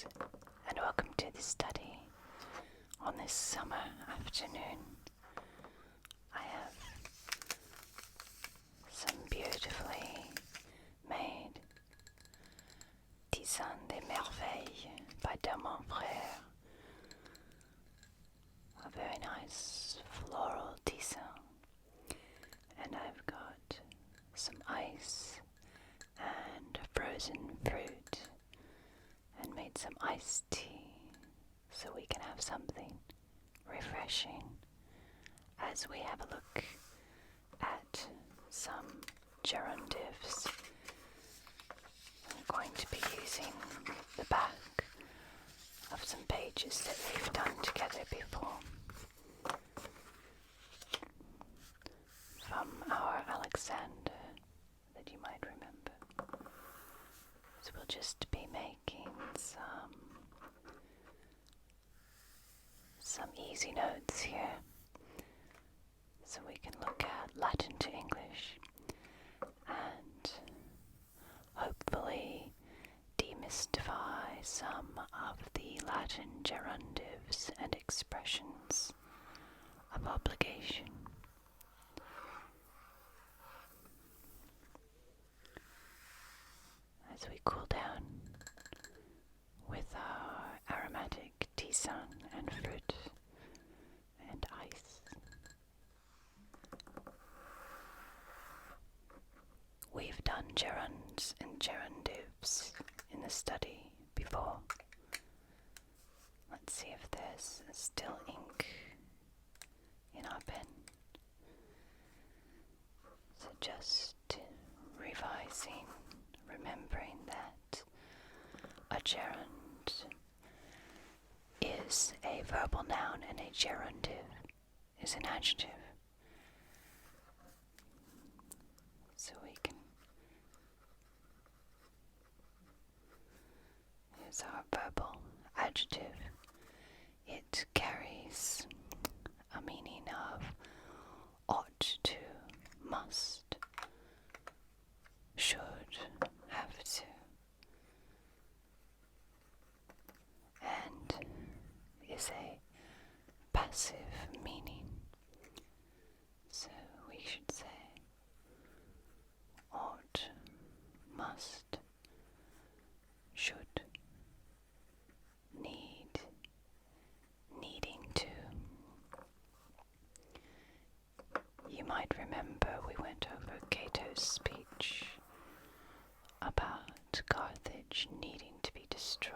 and welcome to the study on this summer afternoon. I have some beautifully made tisane des merveilles by mon frère, a very nice floral tisane, and I've got some ice and frozen fruit and made some iced tea so we can have something refreshing as we have a look at some gerundives. I'm going to be using the back of some pages that we've done together before from our Alexander that you might remember. So we'll just be making some easy notes here so we can look at Latin to English and hopefully demystify some of the Latin gerundives and expressions of obligation. As we cool down with our aromatic tisane and fruit and ice. We've done gerunds and gerundives in the study before. Let's see if there's still ink in our pen. So just revising, remembering that a gerund is a verbal noun and a gerundive is an adjective. So we can, here's our verbal adjective. It carries a meaning of ought to, must, should, have to, and is a passive meaning. So we should say ought, must, should, need, needing to. You might remember we went over Cato's speech about Carthage needing to be destroyed.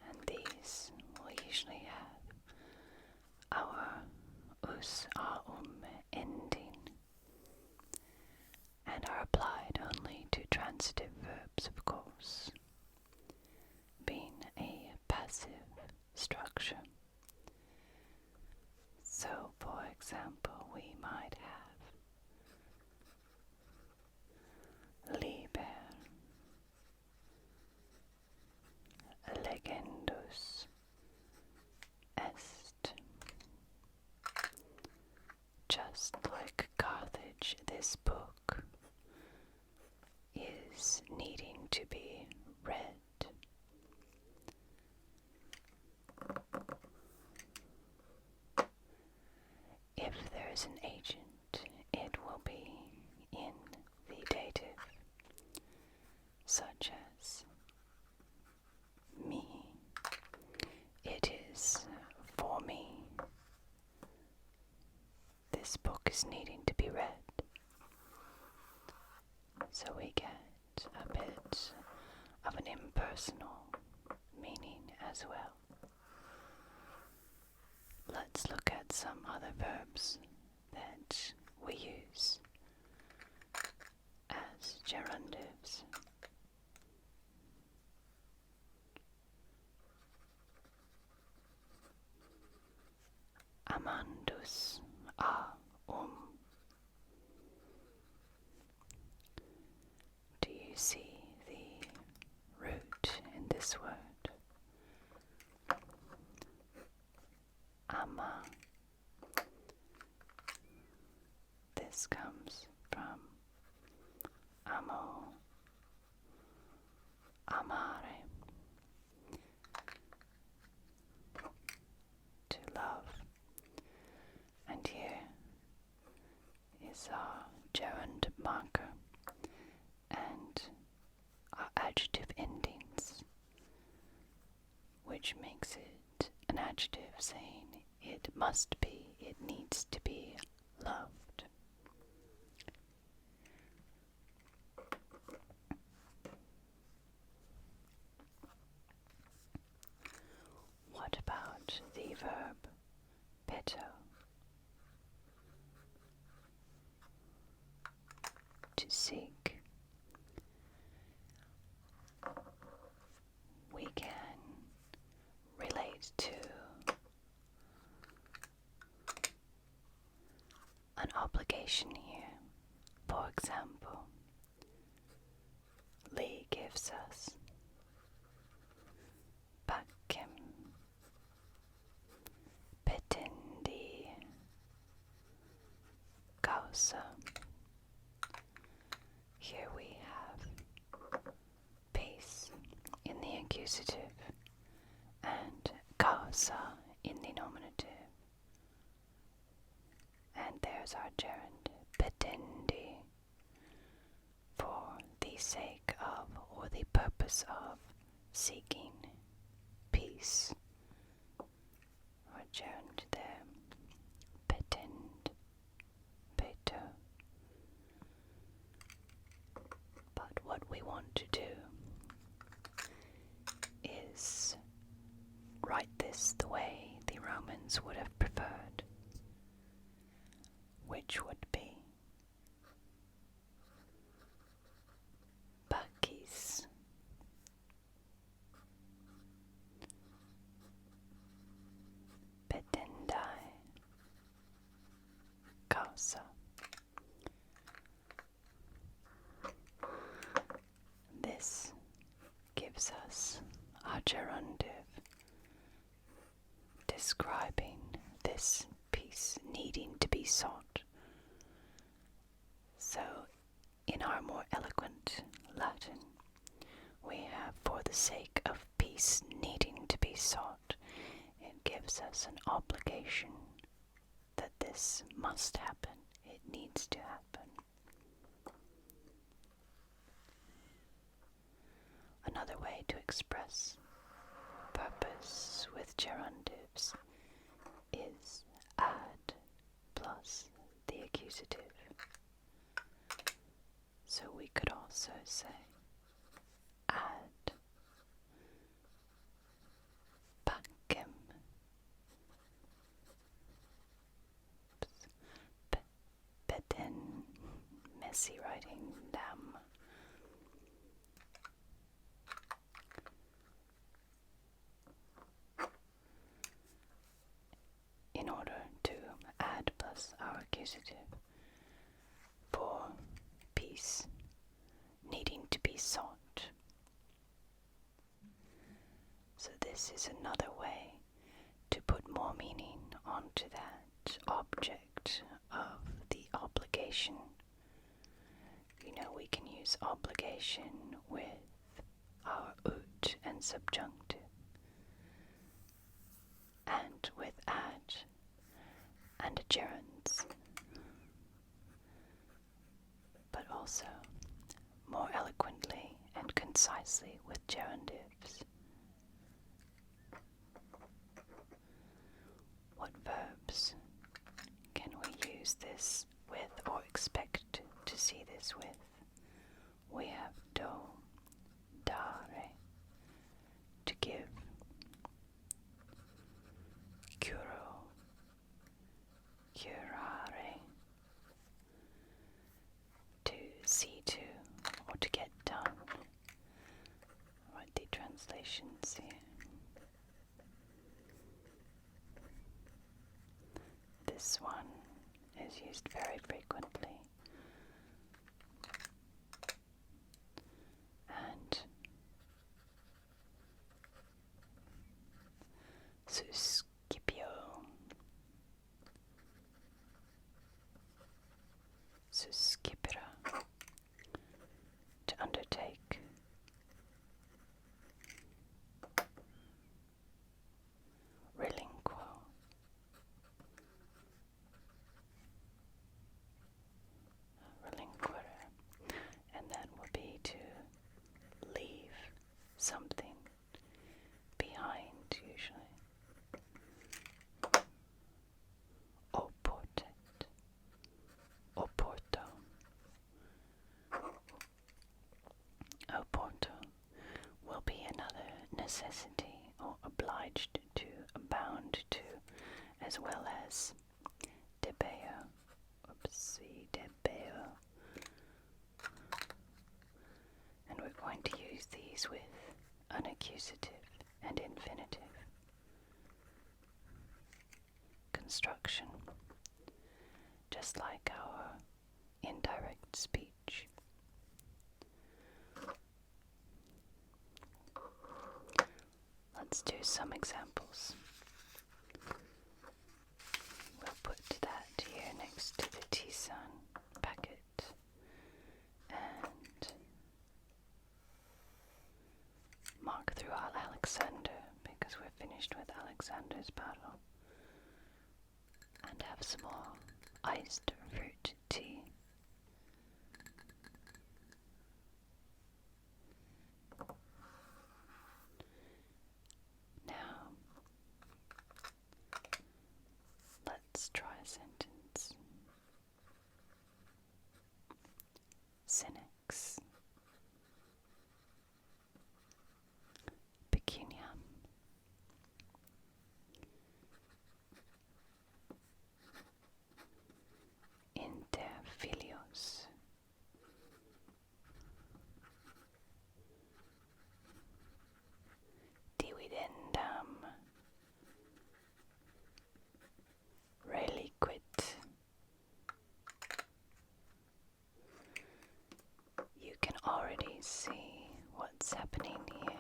And these will usually have our us, our ending and are applied only to transitive verbs, of course, being a passive structure. So, for example, we might have liber, legendus est. Just like Carthage, this book is needing to be read. If there is an agent, it will be in the dative, such as me. It is for me. This book is needing to be read. So we get a bit of an impersonal meaning as well. Let's look at some other verbs that we use as gerundives. Amandus a Do you see the root in this word? Ama. This comes from amo, amare, to love. And here is our gerund marker and our adjective endings, which makes it an adjective saying it must be, it needs to be loved. What about the verb peto? To seek. We can relate to an obligation here. For example, Lee gives us Bakim Petindi Causa. Here we have peace in the accusative and causa in the nominative. And there's our gerund, petendi, for the sake of or the purpose of seeking peace. Our gerund there, petend, peto. But what we want to do is write this the way the Romans would have preferred, which would be Bakis, Petendai, Causa. This gives us our gerundive describing this peace needing to be sought. So, in our more eloquent Latin, we have for the sake of peace needing to be sought. It gives us an obligation that this must happen. It needs to happen. Another way to express purpose with gerundives is add plus the accusative. So we could also say add Bakim Beden, messy writing, damn. In order to add plus our accusative for peace needing to be sought. So this is another way to put more meaning onto that object of the obligation. You know, we can use obligation with our ut and subjunctive, and with add and gerunds, but also more eloquently and concisely with gerundives. What verbs can we use this with or expect to see this with? We have do, dare, to give, curo, curare, to see to, or to get done. Write the translations here. This one is used very frequently, and suscipio, suscipere, to undertake, necessity or obliged to, bound to, as well as debeo. Oopsie, debeo. And we're going to use these with unaccusative and infinitive construction, just like our indirect speech. Let's do some examples. We'll put that here next to the tisane packet and mark through our Alexander because we're finished with Alexander's battle, and have some more iced fruit tea. Now, let's try a sentence. Senex. Pecuniam. Inter filios. Dividendam. Reliquit. You can already see what's happening here.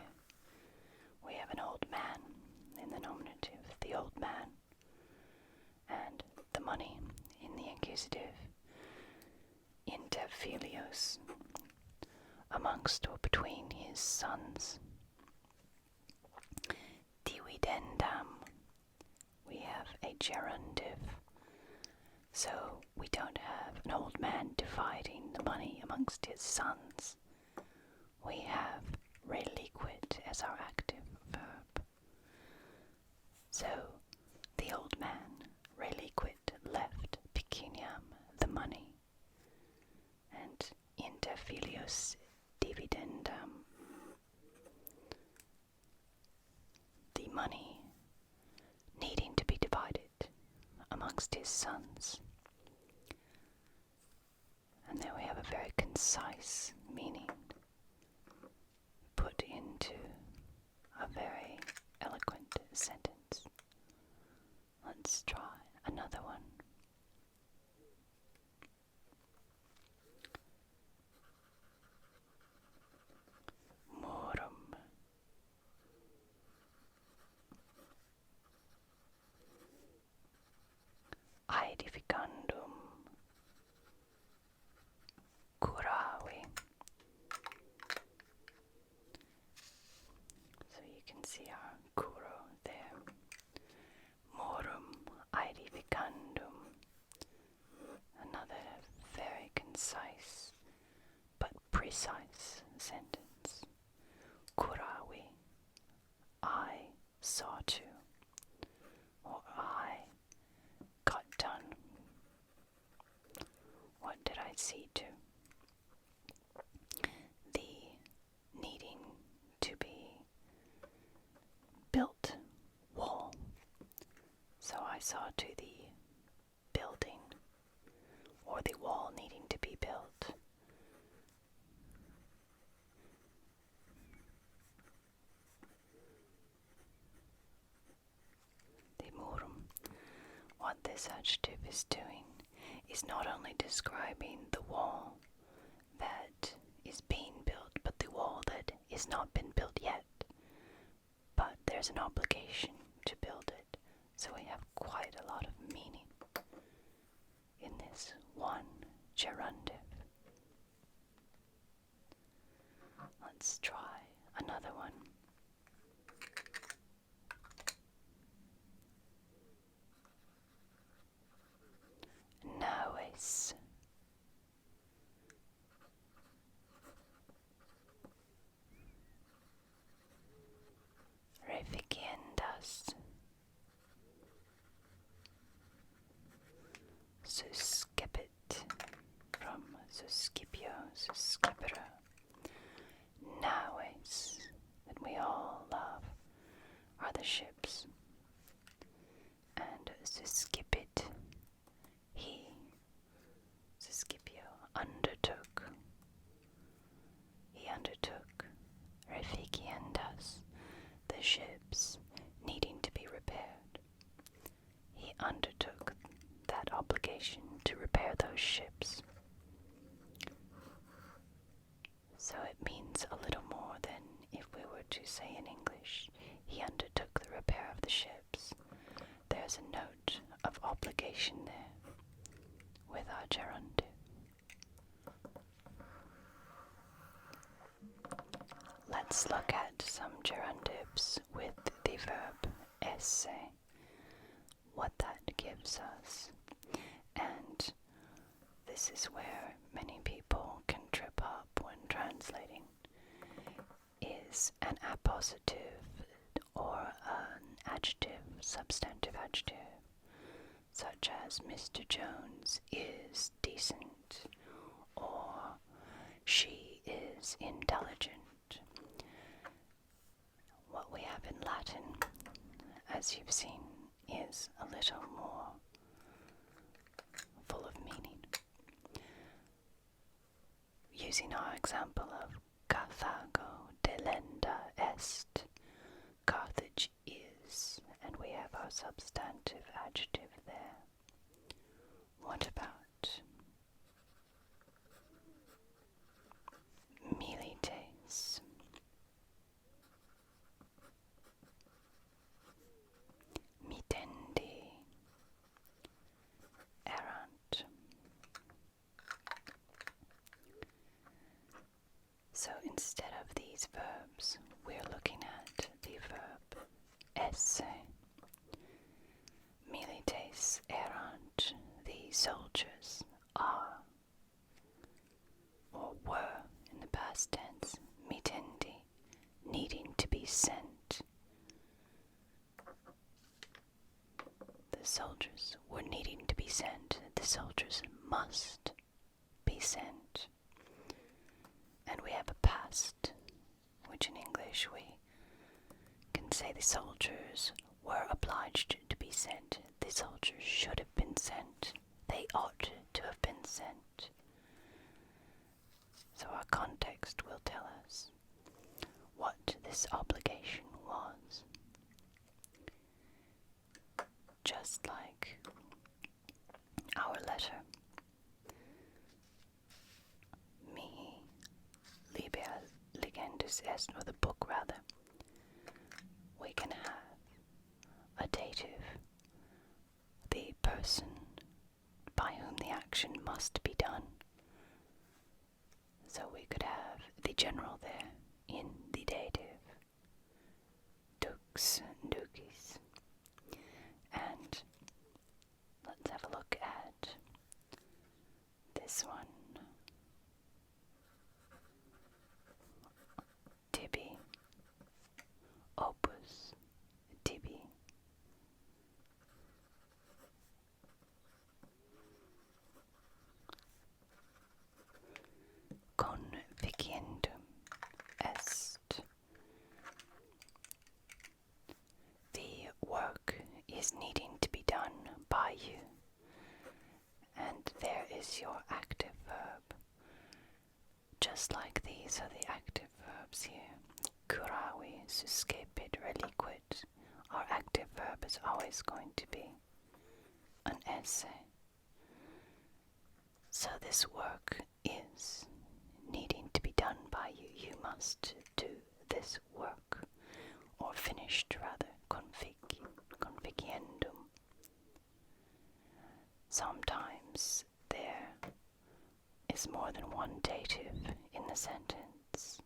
We have an old man in the nominative, the old man, and the money in the accusative. Inter filios, amongst or between his sons. Dividendam, we have a gerundive, so we don't have an old man dividing the money amongst his sons. We have reliquit as our active verb. So the old man, reliquit, left pecuniam, the money, and inter filios dividendam, the money needing to be divided amongst his sons. And there we have a very concise meaning put into a very eloquent sentence. Let's try another one. Morum. Aedificandum. Curavi. So you can see our curo there. Morum aedificandum. Another very concise but precise sentence. Curavi. I saw to, or I got done. What did I see to? The needing to be built wall. So I saw to the building, or the wall needing to be built. The murum. What this adjective is doing is not only describing the wall that is being built, but the wall that is not been built yet. But there's an obligation to build it, so we have quite a lot of meaning in this one gerundive. Let's try another one. Naves. Reficiendas. Suscepit, from suscipio, suscipere. Naves, then we those ships. So it means a little more than if we were to say in English, he undertook the repair of the ships. There's a note of obligation there with our gerundive. Let's look at some gerundives with the verb esse, what that gives us. And this is where many people can trip up when translating, is an appositive or an adjective, substantive adjective, such as Mr. Jones is decent or she is intelligent. What we have in Latin, as you've seen, is a little more full of meaning. Using our example of Carthago delenda est, Carthage is, and we have our substantive adjective there. What about milites? Mitendi erant. So instead of these verbs, we're looking at the verb esse. Milites erant, the soldiers are, or were in the past tense, mitendi, needing to be sent. The soldiers were needing to be sent. The soldiers must be sent. And we have a past, which in English we can say the soldiers were obliged to be sent. The soldiers should have been sent. They ought to have been sent. So our context will tell us what this obligation was. Just like our letter, mihi liber legendus est, or the book rather, we can have a dative, the person by whom the action must be done. So we could have the general there in the dative, dux, ducis. And let's have a look at this one. Tibi, opus, tibi. Conficiendum est. The work is needing to be done by you. And there is your active verb. Just like these are the active verbs here. Curavi, suscepit, reliquit. Our active verb is always going to be an esse. So this work is needing to be done by you. You must do this work, or finished rather, conficiendum. Sometimes there is more than one dative in the sentence.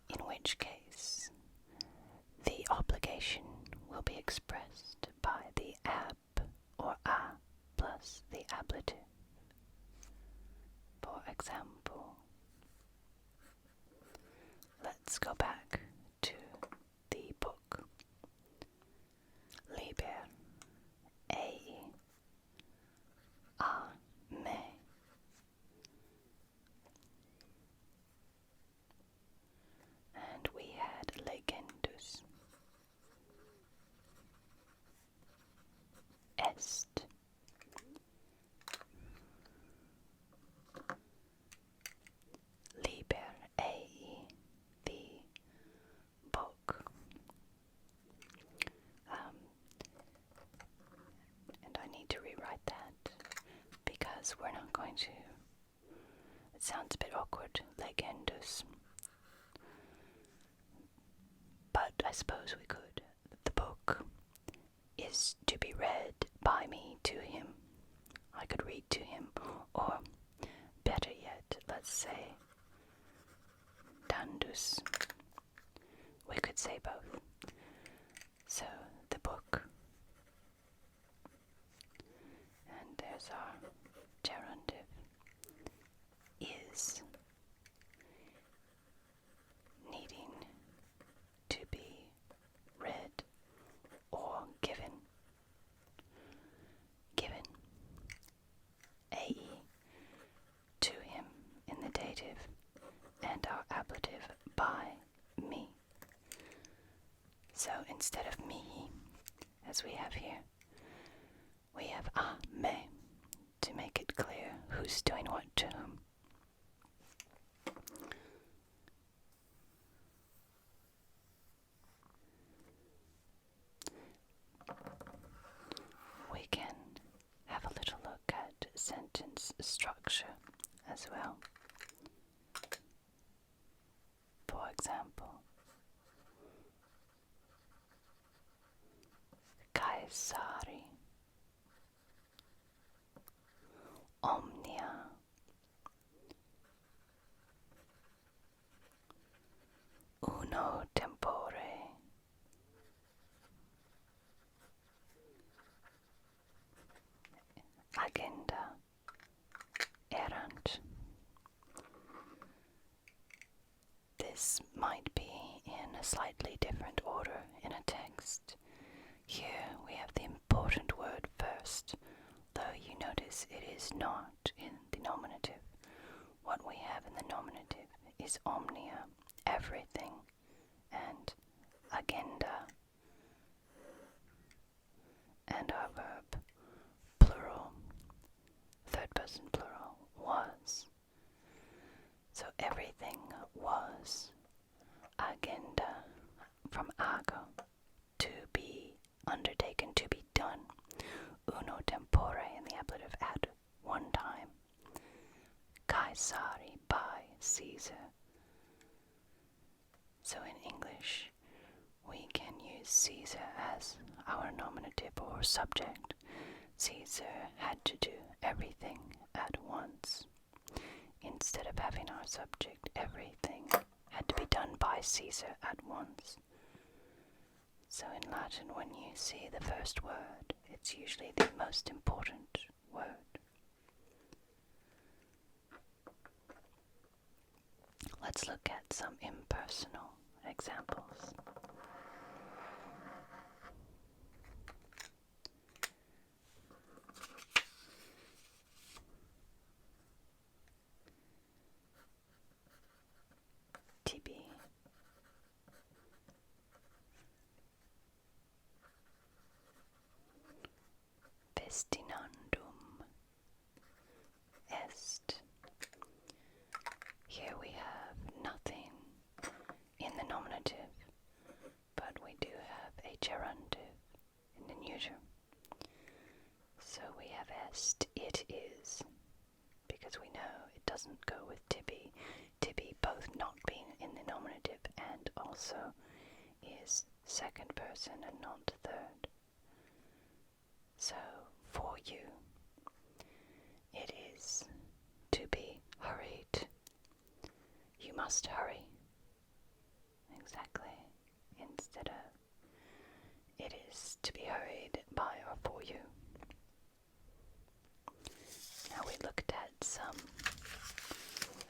In which case, the obligation will be expressed by the ab or a plus the ablative. For example, let's go back to the book. Liber ei a me. And we had legendus. Est. Liber ei, the as we're not going to. It sounds a bit awkward, legendos. But I suppose we could. The book is to be read by me to him. I could read to him, or better yet, let's say dandus. We could say both. So the book, and there's our gerundive, is needing to be read or given. Given. AE to him in the dative, and our ablative by me. So instead of me, as we have here, we have a me to make it clear who's doing what to whom. We can have a little look at sentence structure as well. For example, Caesari, omnia, uno tempore, agenda, errant. This might be in a slightly different order in a text. Here we have the important word first, though you notice it is not in the nominative. What we have in the nominative is omnia, everything, and agenda, and our verb, plural, third person plural, was. So everything was agenda, from ago, to be undertaken, to be done. Uno tempore in the ablative, at one time. Caesari, by Caesar. So in English, we can use Caesar as our nominative or subject. Caesar had to do everything at once. Instead of having our subject, everything had to be done by Caesar at once. So in Latin, when you see the first word, it's usually the most important word. Let's look at some impersonal examples. Tibi, vestinandum est. Here we have nothing in the nominative, but we do have a gerundive in the neuter. So we have est, it is, because we know it doesn't go with tibi. Tibi both not being in the nominative and also is second person and not third. So for you, it is to be hurried. You must hurry. Exactly. Instead of it is to be hurried by or for you. Now we looked at some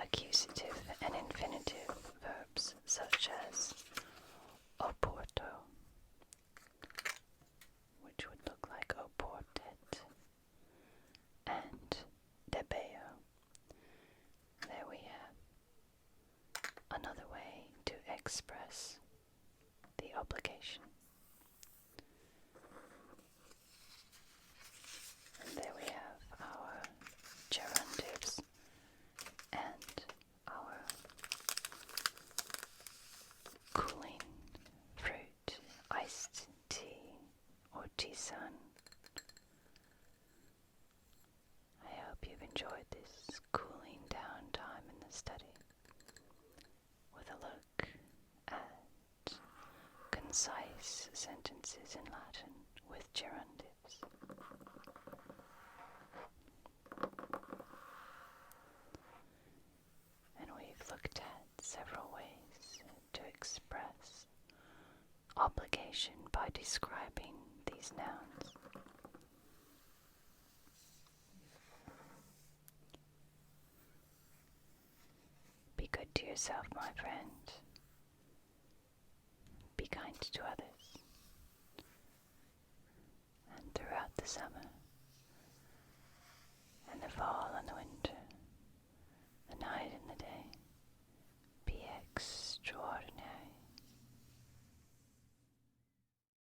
accusative and infinitive verbs such as oporto, which would look like oportet, and debeo. There we have another way to express the obligation. And there we have our gerundives and our information by describing these nouns. Be good to yourself, my friend. Be kind to others. And throughout the summer,